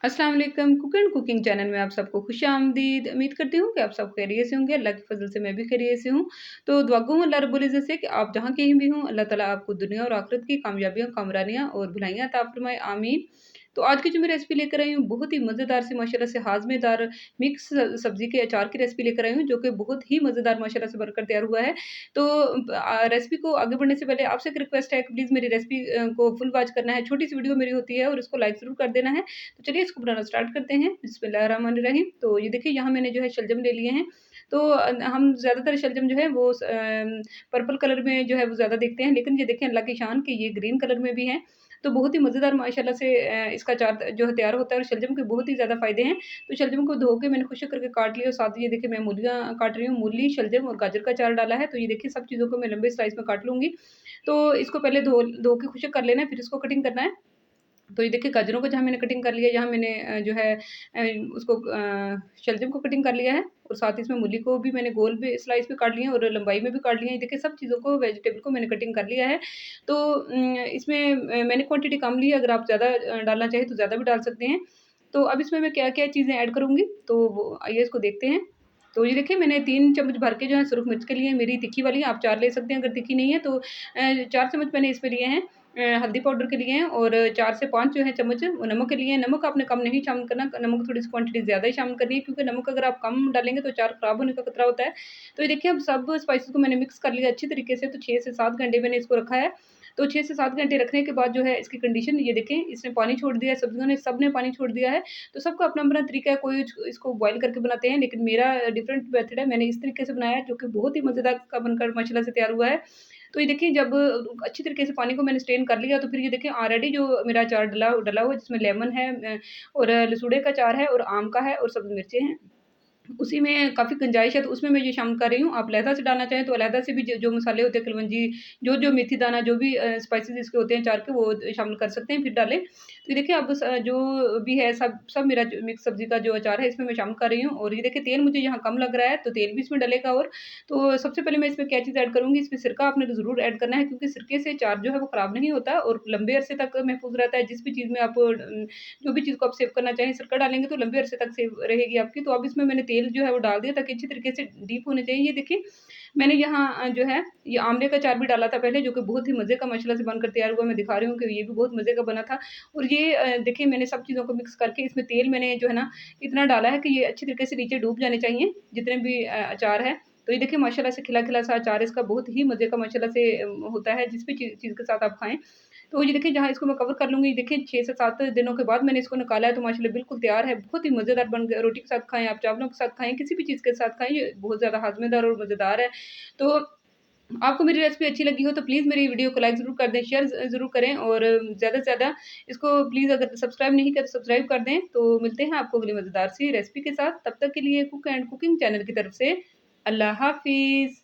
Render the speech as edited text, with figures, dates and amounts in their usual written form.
अस्सलाम वालेकुम cook and cooking channel में आप सबको खुशामदीद। उम्मीद करती हूँ कि आप सब खैरियत से होंगे। अल्लाह के फजल से मैं भी खैरियत से हूँ। तो दुआ गो अल्लाह रब्बुल इज़्ज़त से कि आप जहाँ कहीं भी हों, अल्लाह ताला आपको दुनिया और आखिरत की कामयाबियाँ, कामरानियाँ और भलाइयाँ अता फरमाए, आमीन। तो आज की जो मैं रेसिपी लेकर आई हूँ, बहुत ही मज़ेदार सी माशाल्लाह से हाज़मेदार मिक्स सब्ज़ी के अचार की रेसिपी लेकर आई हूँ, जो कि बहुत ही मज़ेदार माशाल्लाह से बनकर तैयार हुआ है। तो रेसिपी को आगे बढ़ने से पहले आपसे एक रिक्वेस्ट है कि प्लीज़ मेरी रेसिपी को फुल वॉच करना है। छोटी-सी वीडियो मेरी होती है और इसको लाइक ज़रूर कर देना है। तो चलिए इसको बनाना स्टार्ट करते हैं। बिस्मिल्लाहिर्रहमानिर्रहीम। तो ये देखिए यहाँ मैंने जो है शलजम ले लिए हैं। तो हम ज़्यादातर शलजम जो है वो पर्पल कलर में जो है वो ज़्यादा देखते हैं, लेकिन ये देखें अल्लाह की शान कि ये ग्रीन कलर में भी हैं। तो बहुत ही मज़ेदार माशाल्लाह से इसका अचार जो है तैयार होता है और शलजम के बहुत ही ज़्यादा फ़ायदे हैं। तो शलजम को धो के मैंने खुशक करके काट लिया और साथ ही ये देखिए मैं मूलियाँ काट रही हूँ। मूली, शलजम और गाजर का अचार डाला है। तो ये देखिए सब चीज़ों को मैं लंबे स्लाइस में काट लूँगी। तो इसको पहले धो धो के खुशक कर लेना है, फिर इसको कटिंग करना है। तो ये देखिए गाजरों को जहाँ मैंने कटिंग कर लिया, यहाँ मैंने जो है उसको शलजम को कटिंग कर लिया है और साथ ही इसमें मूली को भी मैंने गोल भी स्लाइस में काट लिया है और लंबाई में भी काट लिया है। ये देखिए सब चीज़ों को वेजिटेबल को मैंने कटिंग कर लिया है। तो इसमें मैंने क्वांटिटी कम ली है, अगर आप ज़्यादा डालना चाहें तो ज़्यादा भी डाल सकते हैं। तो अब इसमें मैं क्या-क्या चीज़ें ऐड करूँगी, तो वो आइए इसको देखते हैं। तो ये देखिए मैंने 3 चम्मच भर के जो है सुरख मिर्च के लिए मेरी तीखी वाली, आप 4 ले सकते हैं अगर तीखी नहीं है तो 4 चम्मच मैंने इसमें लिए हैं। हल्दी पाउडर के लिए हैं और 4 से 5 जो है चम्मच वो नमक के लिए हैं। नमक आपने कम नहीं शामिल करना, नमक थोड़ी-सी क्वांटिटी ज़्यादा ही शामिल करनी है क्योंकि नमक अगर आप कम डालेंगे तो अचार खराब होने का खतरा होता है। तो ये देखिए अब सब स्पाइसेस को मैंने मिक्स कर लिया अच्छी तरीके से, तो 6 से 7 घंटे मैंने इसको रखा है। तो 6 से 7 घंटे रखने के बाद जो है इसकी कंडीशन ये देखें, इसने पानी छोड़ दिया है, सब्जियों ने सबने पानी छोड़ दिया है। तो सबका अपना-अपना तरीका है, कोई इसको बॉयल करके बनाते हैं, लेकिन मेरा डिफरेंट मेथड है। मैंने इस तरीके से बनाया है जो कि बहुत ही मज़ेदार का बनकर माशाल्लाह से तैयार हुआ है। तो ये देखिए जब अच्छी तरीके से पानी को मैंने स्ट्रेन कर लिया, तो फिर ये देखिए ऑलरेडी जो मेरा अचार डला डला हुआ है जिसमें लेमन है और लसूड़े का अचार है और आम का है और सब्ज़ मिर्चें हैं। उसी में काफ़ी गुंजाइश है, तो उसमें मैं ये शामिल कर रही हूँ। आप अलहदा से डालना चाहें तो अलहदा से भी ज जो मसाले होते हैं कलवंजी, जो मेथी दाना, जो भी स्पाइसेस इसके होते हैं अचार के, वो शामिल कर सकते हैं, फिर डालें। तो ये देखिए अब जो भी है सब सब मेरा जो मिक्स सब्ज़ी का जो अचार है इसमें मैं शामिल कर रही हूँ और ये देखिए तेल मुझे यहाँ कम लग रहा है, तो तेल भी इसमें डलेगा और तो सबसे पहले मैं इसमें क्या चीज़ ऐड करूँगी, इसमें सिरका आपने तो ज़रूर ऐड करना है क्योंकि सिरके से अचार जो है वो ख़राब नहीं होता और लंबे अरसे तक महफ़ूज़ रहता है। जिस भी चीज़ में आप जो भी चीज़ को आप सेव करना चाहें, सिरका डालेंगे तो लंबे अरसे तक सेव रहेगी आपकी। तो अब इसमें मैंने तेल जो है वो डाल दिया ताकि अच्छी तरीके से डीप होने चाहिए। ये देखिए मैंने यहाँ जो है ये आमले का अचार भी डाला था पहले, जो कि बहुत ही मज़े का माशाल्लाह से बनकर तैयार हुआ। मैं दिखा रही हूँ कि ये भी बहुत मज़े का बना था और ये देखिए मैंने सब चीज़ों को मिक्स करके इसमें तेल मैंने जो है ना इतना डाला है कि ये अच्छी तरीके से नीचे डूब जाने चाहिए, जितने भी अचार है। तो ये देखिए माशाल्लाह से खिला-खिला सा अचार इसका बहुत ही मज़े का माशाल्लाह से होता है, जिस भी चीज़ के साथ आप खाएँ। तो ये देखिए जहाँ इसको मैं कवर कर लूँगी, देखिए 6 से 7 दिनों के बाद मैंने इसको निकाला है, तो माशाल्लाह बिल्कुल तैयार है। बहुत ही मज़ेदार बन गया, रोटी के साथ खाएँ, आप चावलों के साथ खाएँ, किसी भी चीज़ के साथ खाएँ, ये बहुत ज़्यादा हाज़मेदार और मज़ेदार है। तो आपको मेरी रेसिपी अच्छी लगी हो तो प्लीज़ मेरी वीडियो को लाइक ज़रूर कर दें, शेयर ज़रूर करें और ज़्यादा से ज़्यादा इसको प्लीज़ अगर सब्सक्राइब नहीं किया तो सब्सक्राइब कर दें। तो मिलते हैं आपको अगली मज़ेदार सी रेसिपी के साथ, तब तक के लिए कुक एंड कुकिंग चैनल की तरफ से अल्लाह हाफ़िज़।